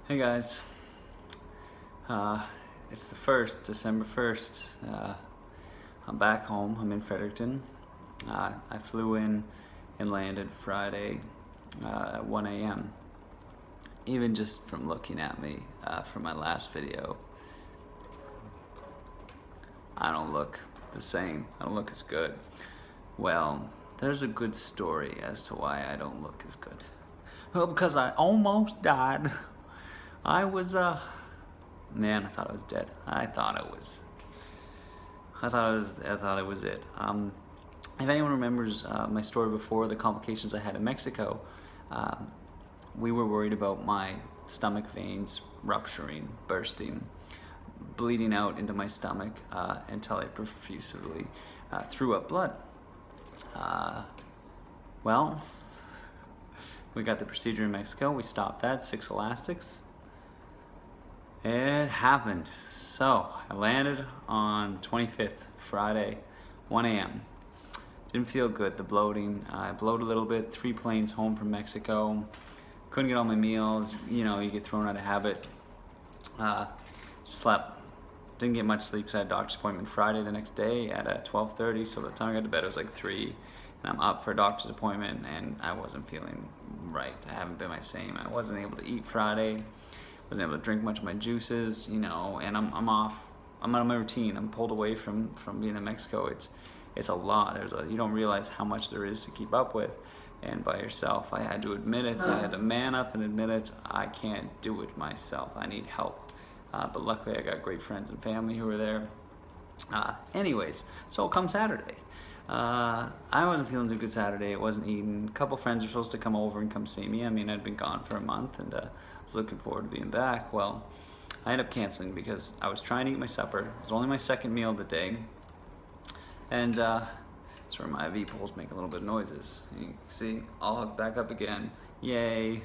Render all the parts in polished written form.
Hey guys, it's the 1st, December 1st. I'm back home, I'm in Fredericton. I flew in and landed Friday at 1 a.m. Even just from looking at me from my last video, I don't look the same, I don't look as good. Well, there's a good story as to why I don't look as good. Well, because I almost died. I was, man, I thought I was dead. I thought it was it. If anyone remembers my story before, the complications I had in Mexico, we were worried about my stomach veins rupturing, bursting, bleeding out into my stomach until I profusely threw up blood. Well, we got the procedure in Mexico. We stopped that, 6 elastics. It happened. So I landed on 25th, Friday, 1 a.m. Didn't feel good, the bloating. I bloated a little bit, 3 planes home from Mexico. Couldn't get all my meals, you get thrown out of habit. Slept. Didn't get much sleep because I had a doctor's appointment Friday the next day at 12:30. So by the time I got to bed, it was like 3. And I'm up for a doctor's appointment and I wasn't feeling right. I haven't been my same. I wasn't able to eat Friday. Wasn't able to drink much of my juices, and I'm off. I'm out of my routine. I'm pulled away from being in Mexico. It's a lot. You don't realize how much there is to keep up with, and by yourself. I had to admit it. I had to man up and admit it. I can't do it myself. I need help. But luckily, I got great friends and family who were there. Anyways, so come Saturday. I wasn't feeling too good Saturday. I wasn't eating. A couple friends were supposed to come over and come see me. I mean, I'd been gone for a month and I was looking forward to being back. Well, I ended up canceling because I was trying to eat my supper. It was only my second meal of the day. And that's where my IV poles make a little bit of noises. You can see, I'll hook back up again. Yay.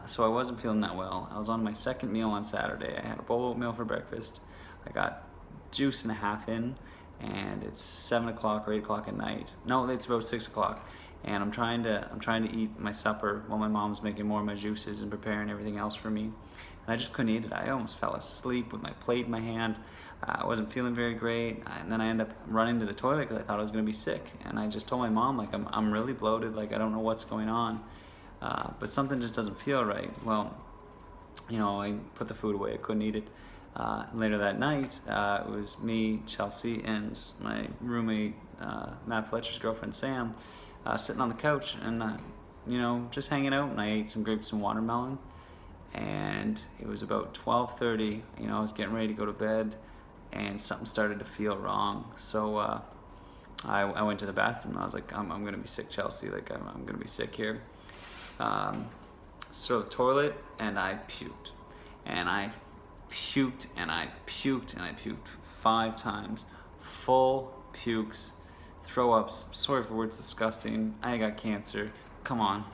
So I wasn't feeling that well. I was on my second meal on Saturday. I had a bowl of oatmeal for breakfast. I got juice and a half in. And it's 7 o'clock or 8 o'clock at night. No, it's about 6 o'clock. And I'm trying to eat my supper while my mom's making more of my juices and preparing everything else for me. And I just couldn't eat it. I almost fell asleep with my plate in my hand. I wasn't feeling very great. And then I ended up running to the toilet because I thought I was going to be sick. And I just told my mom, I'm really bloated. I don't know what's going on. But something just doesn't feel right. Well, I put the food away. I couldn't eat it. Later that night, it was me, Chelsea, and my roommate, Matt Fletcher's girlfriend, Sam, sitting on the couch and, just hanging out. And I ate some grapes and watermelon. And it was about 12:30. I was getting ready to go to bed, and something started to feel wrong. So I went to the bathroom. And I was like, I'm going to be sick, Chelsea. I'm going to be sick here. So the toilet, and I puked. And I puked and I puked and I puked 5 times. Full pukes, throw ups. Sorry for words, disgusting. I got cancer. Come on.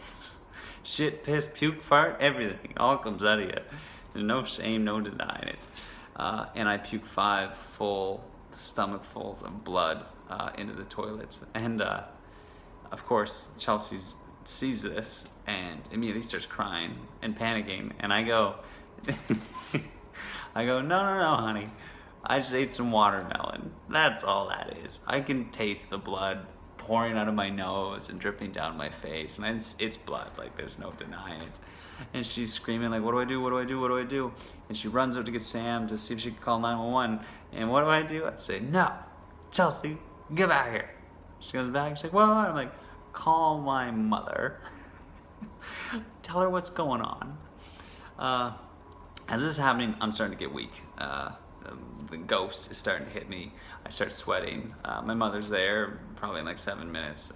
Shit, piss, puke, fart, everything. All comes out of you. There's no shame, no denying it. And I puked 5 full stomachfuls of blood into the toilet. And of course, Chelsea sees this and immediately starts crying and panicking. And I go, no, honey. I just ate some watermelon. That's all that is. I can taste the blood pouring out of my nose and dripping down my face. And it's blood. There's no denying it. And she's screaming, what do I do? What do I do? What do I do? And she runs out to get Sam to see if she can call 911. And what do? I say, no, Chelsea, get back here. She goes back. She's like, what? I'm like, call my mother. Tell her what's going on. As this is happening, I'm starting to get weak. The ghost is starting to hit me. I start sweating. My mother's there, probably in 7 minutes.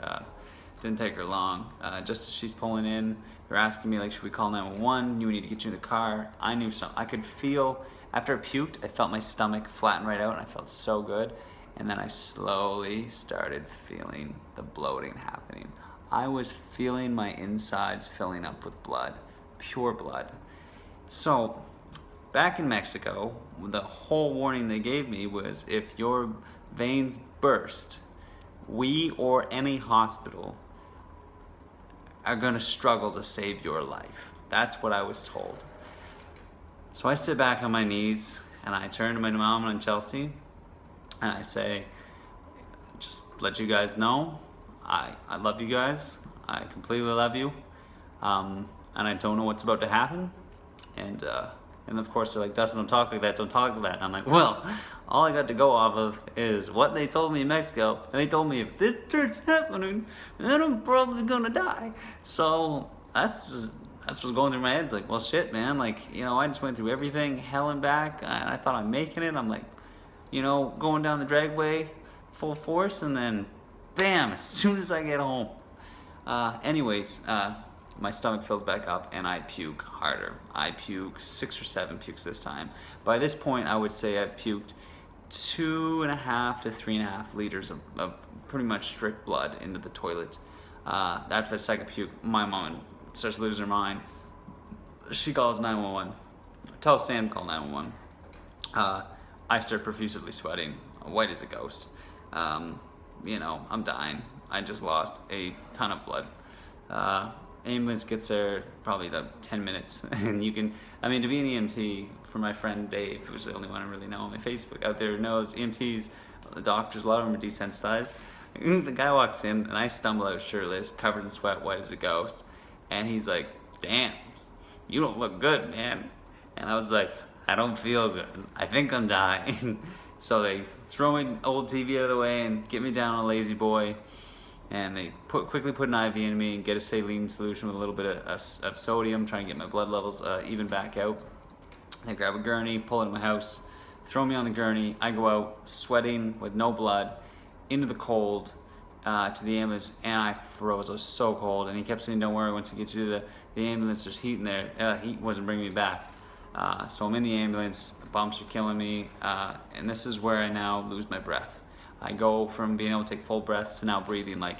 Didn't take her long. Just as she's pulling in, they're asking me, should we call 911? We need to get you in the car. I knew something. I could feel, after I puked, I felt my stomach flatten right out, and I felt so good. And then I slowly started feeling the bloating happening. I was feeling my insides filling up with blood, pure blood. So, back in Mexico, the whole warning they gave me was if your veins burst, we or any hospital are going to struggle to save your life. That's what I was told. So I sit back on my knees and I turn to my mom and Chelsea and I say, just let you guys know, I love you guys. I completely love you. And I don't know what's about to happen. And of course they're like, Dustin, don't talk like that, don't talk like that. And I'm like, well, all I got to go off of is what they told me in Mexico. And they told me if this starts happening, then I'm probably gonna die. So that's what's going through my head. It's like, well, shit, man. Like, you know, I just went through everything, hell and back, and I thought I'm making it. I'm like, you know, going down the dragway full force, and then, bam, as soon as I get home. My stomach fills back up, and I puke harder. I puke 6 or 7 pukes this time. By this point, I would say I've puked 2.5 to 3.5 liters of pretty much strict blood into the toilet. After the second puke, my mom starts losing her mind. She calls 911. Tells Sam to call 911. I start profusely sweating, white as a ghost. You know, I'm dying. I just lost a ton of blood. Ambulance gets there probably about 10 minutes, and you can, I mean, to be an EMT, for my friend Dave, who's the only one I really know on my Facebook out there who knows EMTs, the doctors, a lot of them are desensitized. The guy walks in, and I stumble out shirtless, covered in sweat, white as a ghost, and he's like, damn, you don't look good, man. And I was like, I don't feel good. I think I'm dying. So they throw my old TV out of the way and get me down on a lazy boy. And they quickly put an IV in me and get a saline solution with a little bit of sodium, trying to get my blood levels even back out. They grab a gurney, pull it in my house, throw me on the gurney. I go out sweating with no blood into the cold to the ambulance, and I froze. I was so cold, and he kept saying, don't worry, once you get to the ambulance, there's heat in there. Heat wasn't bringing me back. So I'm in the ambulance, the bumps are killing me, and this is where I now lose my breath. I go from being able to take full breaths to now breathing like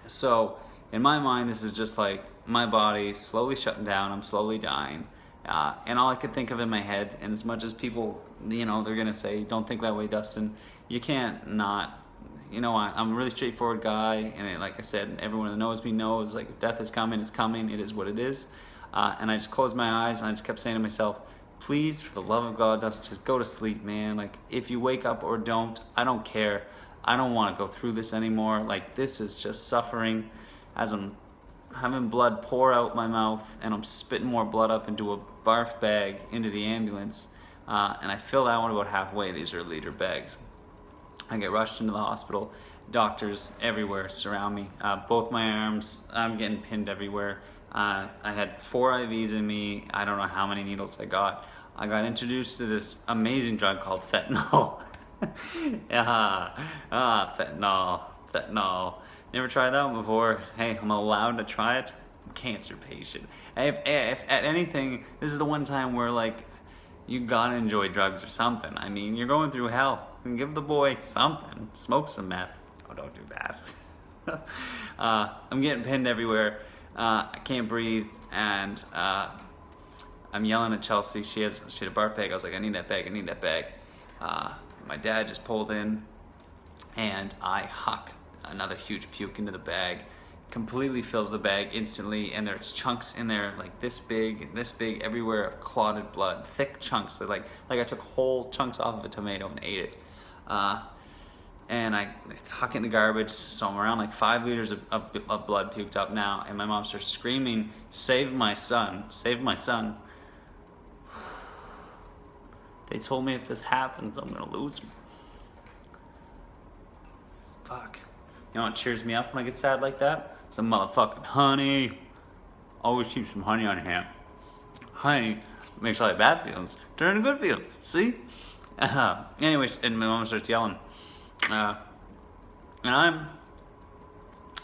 so in my mind this is just like my body slowly shutting down, I'm slowly dying, and all I could think of in my head, and as much as people, you know, they're gonna say don't think that way, Dustin, you can't not, you know, I'm a really straightforward guy, and like I said, everyone that knows me knows, like, if death is coming, it's coming, it is what it is. And I just closed my eyes and I just kept saying to myself, please, for the love of God, Dustin, just go to sleep, man. Like, if you wake up or don't, I don't care. I don't want to go through this anymore. Like, this is just suffering as I'm having blood pour out my mouth, and I'm spitting more blood up into a barf bag into the ambulance. And I fill that one about halfway. These are liter bags. I get rushed into the hospital. Doctors everywhere surround me. Both my arms, I'm getting pinned everywhere. I had 4 IVs in me. I don't know how many needles I got. I got introduced to this amazing drug called fentanyl. Fentanyl. Never tried that one before. Hey, I'm allowed to try it. I'm a cancer patient. If at anything, this is the one time where, like, you gotta enjoy drugs or something. I mean, you're going through hell. Give the boy something. Smoke some meth. Oh, don't do that. I'm getting pinned everywhere. I can't breathe, and I'm yelling at Chelsea. She had a barf bag. I was like, I need that bag. My dad just pulled in, and I huck another huge puke into the bag. Completely fills the bag instantly, and there's chunks in there like this big, everywhere of clotted blood, thick chunks. Like I took whole chunks off of a tomato and ate it. And I huck it in the garbage, so I'm around like 5 liters of blood puked up now, and my mom starts screaming, save my son, save my son. They told me if this happens, I'm gonna lose him. Fuck. You know what cheers me up when I get sad like that? Some motherfucking honey. Always keep some honey on hand. Honey makes all the bad feelings turn into good feelings, see? Anyways, and my mom starts yelling. And I'm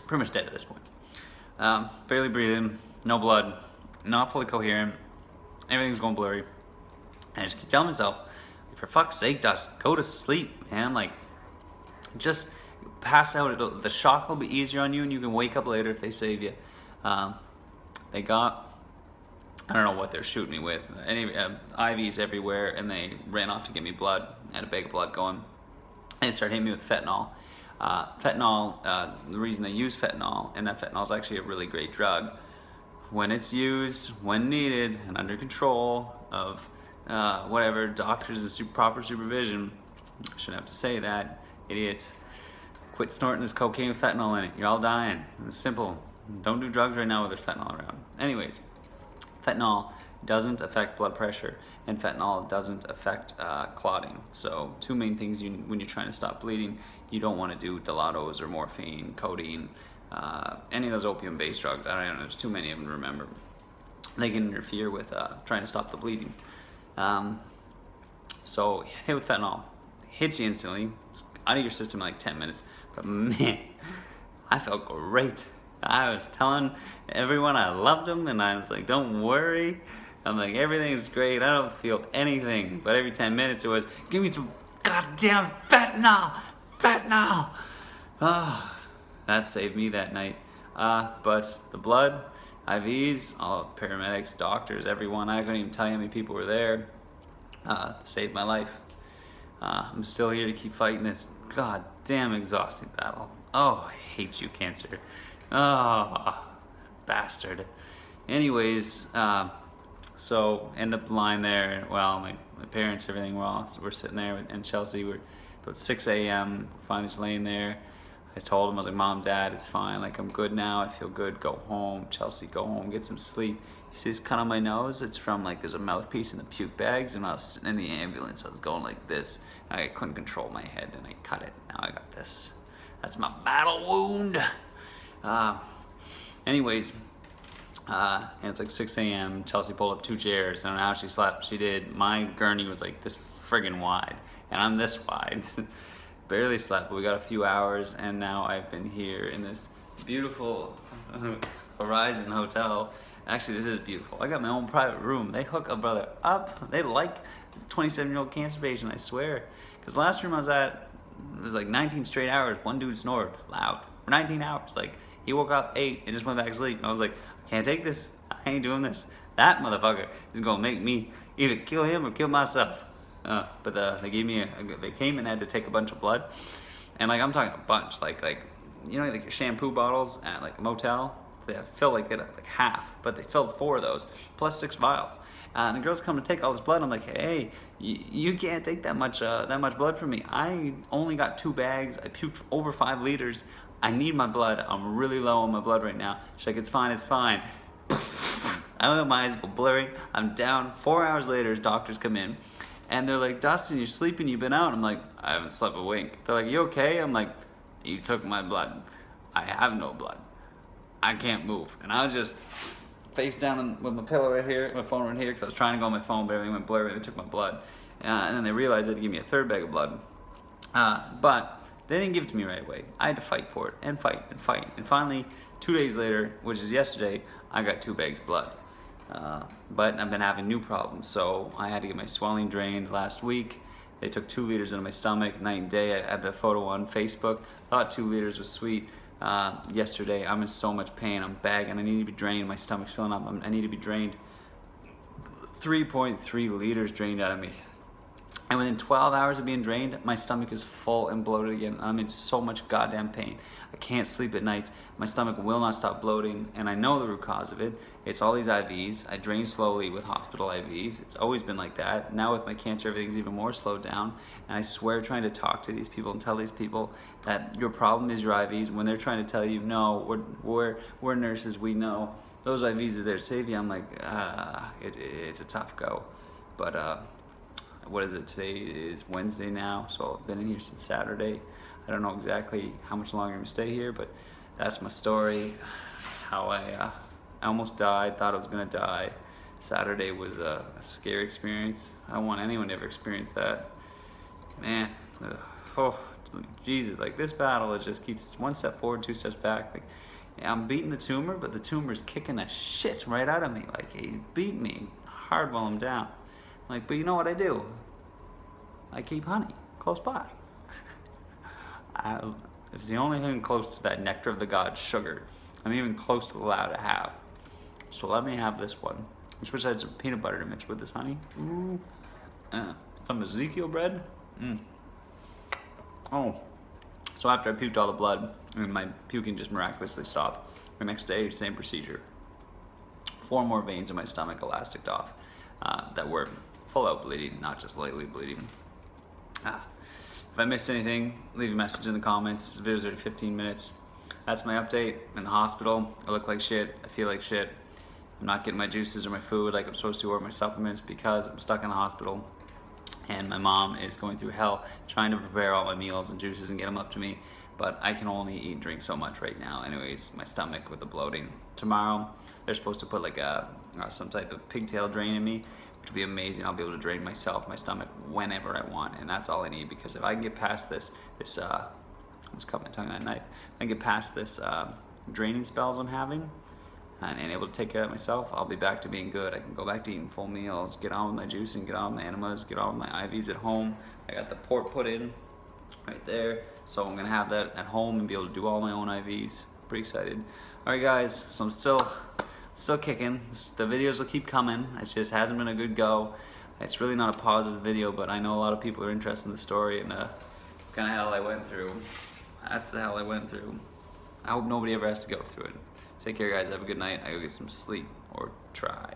pretty much dead at this point. Barely breathing, no blood, not fully coherent, everything's going blurry. And I just keep telling myself, for fuck's sake, Dustin, go to sleep, man. Like, just pass out. The shock will be easier on you, and you can wake up later if they save you. They got, I don't know what they're shooting me with, IVs everywhere, and they ran off to get me blood. I had a bag of blood going. And they started hitting me with fentanyl. The reason they use fentanyl, and that fentanyl is actually a really great drug, when it's used, when needed, and under control of whatever doctors and proper supervision, I shouldn't have to say that, idiots. Quit snorting this cocaine with fentanyl in it. You're all dying. It's simple. Don't do drugs right now where there's fentanyl around. Anyways, fentanyl doesn't affect blood pressure, and fentanyl doesn't affect clotting. So 2 main things when you're trying to stop bleeding, you don't want to do Dilaudid or morphine, codeine, any of those opium-based drugs. I don't know, there's too many of them to remember. They can interfere with trying to stop the bleeding. So hit with fentanyl. Hits you instantly. It's out of your system in like 10 minutes. But man, I felt great. I was telling everyone I loved them, and I was like, don't worry. I'm like, everything's great. I don't feel anything. But every 10 minutes it was, give me some goddamn fentanyl. Fentanyl. Oh, that saved me that night. But the blood, IVs, all paramedics, doctors, everyone, I couldn't even tell you how many people were there. Saved my life. I'm still here to keep fighting this goddamn exhausting battle. Oh, I hate you, cancer. Oh, bastard. Anyways, so end up lying there. Well, my parents, everything, we're sitting there in Chelsea. We're about 6 a.m. Finally just laying there. I told him, I was like, Mom, Dad, it's fine. Like, I'm good now. I feel good. Go home. Chelsea, go home. Get some sleep. You see this cut on my nose? It's from, like, there's a mouthpiece in the puke bags. And I was sitting in the ambulance. I was going like this. And I couldn't control my head. And I cut it. Now I got this. That's my battle wound. Anyways, and it's like 6 a.m. Chelsea pulled up 2 chairs. I don't know how she slept. She did. My gurney was like this friggin' wide. And I'm this wide. Barely slept, but we got a few hours, and now I've been here in this beautiful Horizon Hotel. Actually, this is beautiful. I got my own private room. They hook a brother up. They like 27-year-old cancer patient, I swear. Because last room I was at, it was like 19 straight hours. One dude snored loud for 19 hours. Like, he woke up, ate, and just went back to sleep. And I was like, I can't take this. I ain't doing this. That motherfucker is gonna make me either kill him or kill myself. But they gave me they came and had to take a bunch of blood, and like I'm talking a bunch, like you know, like your shampoo bottles at like a motel, they fill like half, but they filled 4 of those plus 6 vials. And the girls come to take all this blood. I'm like, hey, you can't take that much blood from me. I only got 2 bags. I puked over 5 liters. I need my blood. I'm really low on my blood right now. She's like, it's fine, it's fine. I don't know, my eyes go blurry. I'm down. 4 hours later, doctors come in. And they're like, Dustin, you're sleeping, you've been out. I'm like, I haven't slept a wink. They're like, you okay? I'm like, you took my blood. I have no blood. I can't move. And I was just face down with my pillow right here, my phone right here, because I was trying to go on my phone, but everything went blurry. They took my blood. And then they realized they had to give me a 3rd bag of blood. But they didn't give it to me right away. I had to fight for it, and fight, and fight. And finally, 2 days later, which is yesterday, I got 2 bags of blood. But I've been having new problems, so I had to get my swelling drained last week. They took 2 liters into my stomach night and day. I have the photo on Facebook. Thought 2 liters was sweet. Yesterday, I'm in so much pain. I'm bagging. I need to be drained. My stomach's filling up. I need to be drained. 3.3 liters drained out of me. And within 12 hours of being drained, my stomach is full and bloated again. I'm in so much goddamn pain. I can't sleep at night. My stomach will not stop bloating, and I know the root cause of it. It's all these IVs. I drain slowly with hospital IVs. It's always been like that. Now with my cancer, everything's even more slowed down. And I swear trying to talk to these people and tell these people that your problem is your IVs, when they're trying to tell you, no, we're nurses, we know. Those IVs are there to save you. I'm like, it's a tough go. But what is it? Today is Wednesday now, so I've been in here since Saturday. I don't know exactly how much longer I'm gonna stay here, but that's my story. How I almost died, thought I was gonna die. Saturday was a scary experience. I don't want anyone to ever experience that. Man, oh Jesus! Like this battle, it just keeps 1 step forward, 2 steps back. Like I'm beating the tumor, but the tumor's kicking the shit right out of me. Like he's beating me hard while I'm down. Like, but you know what I do? I keep honey close by. It's the only thing close to that nectar of the gods, sugar. I'm even close to allowed to have. So let me have this one. I wish I had some peanut butter to mix with this honey. Ooh. Some Ezekiel bread. Oh. So after I puked all the blood, and my puking just miraculously stopped. The next day, same procedure. 4 more veins in my stomach elasticed off that were full out bleeding, not just lightly bleeding. If I missed anything, leave a message in the comments. This video's already 15 minutes. That's my update. In the hospital, I look like shit, I feel like shit. I'm not getting my juices or my food like I'm supposed to, or my supplements, because I'm stuck in the hospital. And my mom is going through hell trying to prepare all my meals and juices and get them up to me. But I can only eat and drink so much right now. Anyways, my stomach with the bloating. Tomorrow, they're supposed to put like some type of pigtail drain in me, which would be amazing. I'll be able to drain my stomach whenever I want, and that's all I need, because if I can get past this, I almost cut my tongue on that knife. If I can get past this draining spells I'm having, and able to take care of myself, I'll be back to being good. I can go back to eating full meals, get on with my juicing, get on with my enemas, get on with my IVs at home. I got the port put in right there, so I'm gonna have that at home and be able to do all my own IVs. Pretty excited. All right, guys, so I'm still kicking. The videos will keep coming. It just hasn't been a good go. It's really not a positive video, but I know a lot of people are interested in the story and the kind of hell I went through. That's the hell I went through. I hope nobody ever has to go through it. Take care, guys. Have a good night. I go get some sleep, or try.